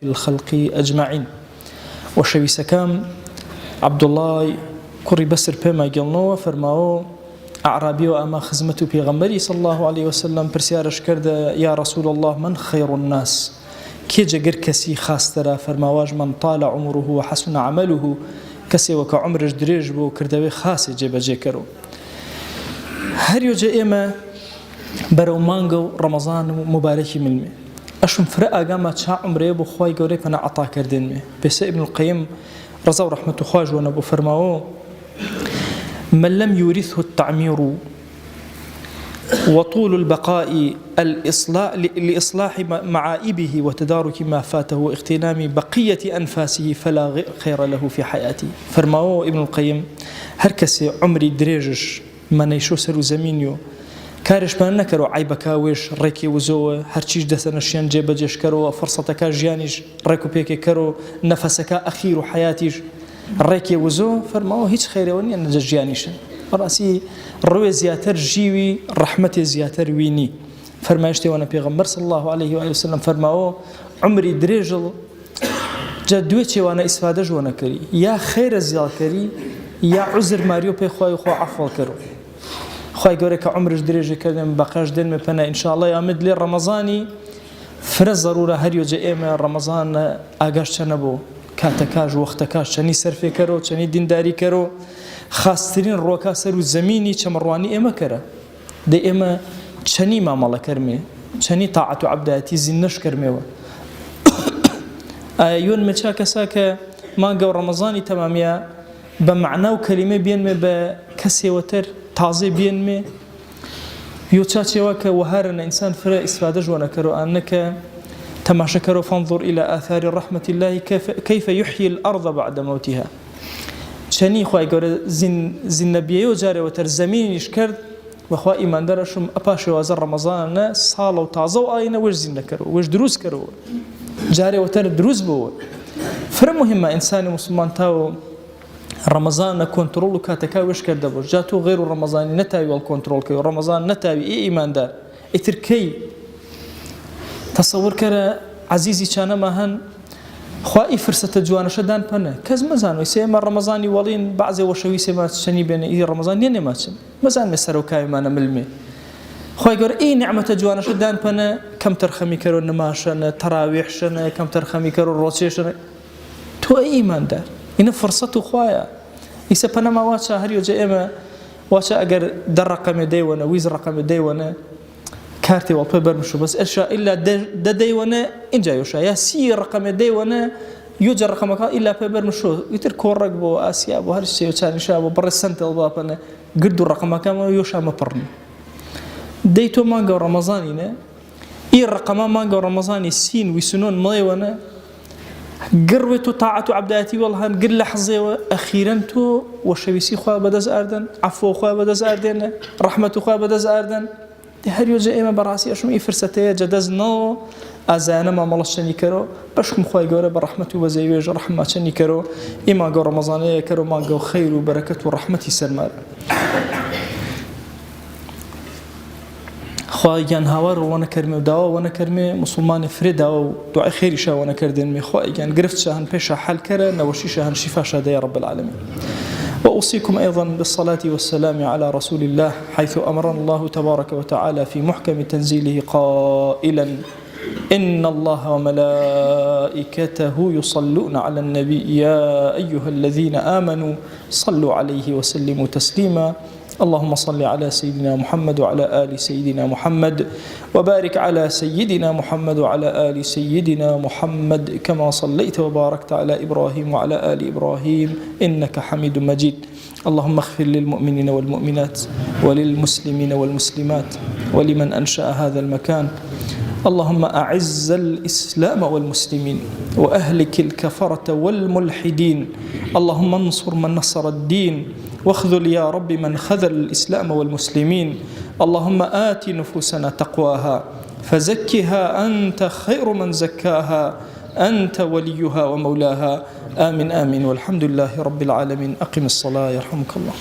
الخلق أجمعين. وشويس كام عبد الله كوري بسر بما قلنوه فرماو أعرابي وأما خزمته بيغمبري صلى الله عليه وسلم برسيارش كرد يا رسول الله من خير الناس كي جگر كسي خاسترا فرماواج من طال عمره وحسن عمله كسي وك عمرش دريج بو كردوي خاص جيب جيكرو هر يوجا إما برو مانغو رمضان مبارك من أشم فرق أقام تشاع عمري بو خواي قوري فنا عطا كردين بس ابن القيم رضا ورحمة خواج ونبو فرماو من لم يورثه التعمير وطول البقاء لإصلاح معائبه وتدارك ما فاته واغتنام بقية أنفاسه فلا خير له في حياته. فرماو ابن القيم هركسي عمري دريجش من يشو سرو زمينيو كارش ما نكرو عيبك ويش ريكي وزو هرچيش دسنشيان جيبجش كرو فرصتك جيانيش ريكو بيكي كرو نفسك أخير حياتيش ريكي وزو فرماو هيش خير وني أن جيانيش رأسي روي زياتر جيوي رحمة زياتر ويني فرمايشتي وانا بيغمبر صلى الله عليه وآله وسلم فرماو عمري دريجل جدويتي وانا إسفادج وانا كري يا خير زيال كري يا عذر ماريو بي خواي خوا عفو كرو خواهي قولي كعمرش دريجي كردن بقاش دين مبنى إن شاء الله يامد لي رمضاني فرز ضرورة هر يوجا إيما رمضان آقاش چنبو كاتكاش وقتكاش چني سرفي كرو چني دينداري كرو خاصترين روكا سرو زميني چمرواني إيما كرا دي إيما چني مامالا كرمي چني طاعة عبداتي زنش كرميوه آيون مچا كساك مانقو رمضاني تماميا بمعنى وكلمة بينمي بكسي وتر تازه بينمي يوتشاتي وك وهارنا إنسان فرا استفادة جوانا كرو أنك تماشى كرو فانظر إلى آثار رحمة الله كيف يحيي الأرض بعد موتها شني خواهي قول زين نبيه وجاري وتر زمين يشكرد وخوا إيمان درشم أباشي وزر رمضان صالة وتازه وآينا وش زين كرو وش دروس كرو جاري وتر دروس بو فرا مهمة إنسان مسلمان تاو رمضان كنترول كاتكا وش كرده بوش جاتو غير رمضان نتاوي والكنترول كي رمضان نتاوي إيمان دار إتركي تصور كرا عزيزي كان ماهن خوائي فرصة جوانا شدان بنا كز مزان ويسيما رمضاني ولين بعضي وشوي سيما تشني بين إيه رمضان يني ماتشن مزان مسرو كاي مانا ملمي خوائي قول إيه نعمة جوانا شدان بنا كم ترخمي كرو نماشن تراويحشن كم ترخمي كرو روتيشن تو إيمان دار إن فرصته خوايا يسبنا ما واشا هريو جائمة واشا أجر در رقم ديونا ويز رقم ديونا كارتي والبيبر مشو بس أشياء إلا دا ديونا إن جايوشا يا سي رقم ديونا يوجد رقمك إلا بيبر مشو يتر كورك بو آسيا بو هرشي وشان شابو بر السنة البابنا قدو رقمك ما يوشا مبرن ديتو مانغا رمضانينا إيه رقم مانغا رمضاني سين ويسنون مليونا قروتو طاعة عبداتي والله قر لحظة وأخيرا تو وشويسي خواه بدز أردن عفو خواه بدز أردن رحمة خواه بدز أردن هر يوجا إيما براسي أشم إي فرصتي جدزنا أزانا ما ملاشني كرو بشكم خواه قوري برحمة وزيويج رحمة شني كرو إما قو رمضانية كرو ما قو خير وبركة ورحمة سرمار خواهيان هاور وانا كرمي ودعوة وانا كرمي مسلمان فريدا ودعاء خيري شا وانا كردين مي خواهيان قرفت شاهن بيشا حال كرا نوشي شاهن شفا شادا يا رب العالمين. وأوصيكم أيضا بالصلاة والسلام على رسول الله حيث أمرنا الله تبارك وتعالى في محكم تنزيله قائلا إن الله وملائكته يصلون على النبي يا أيها الذين آمنوا صلوا عليه وسلموا تسليما اللهم صل على سيدنا محمد وعلى آل سيدنا محمد وبارك على سيدنا محمد وعلى آل سيدنا محمد كما صليت وباركت على إبراهيم وعلى آل إبراهيم إنك حميد مجيد اللهم اغفر للمؤمنين والمؤمنات وللمسلمين والمسلمات ولمن أنشأ هذا المكان اللهم أعز الإسلام والمسلمين وأهلك الكفرة والملحدين اللهم انصر من نصر الدين واخذل يا رب من خذل الإسلام والمسلمين اللهم آت نفوسنا تقواها فزكها أنت خير من زكاها أنت وليها ومولاها آمين آمين والحمد لله رب العالمين أقم الصلاة يرحمك الله.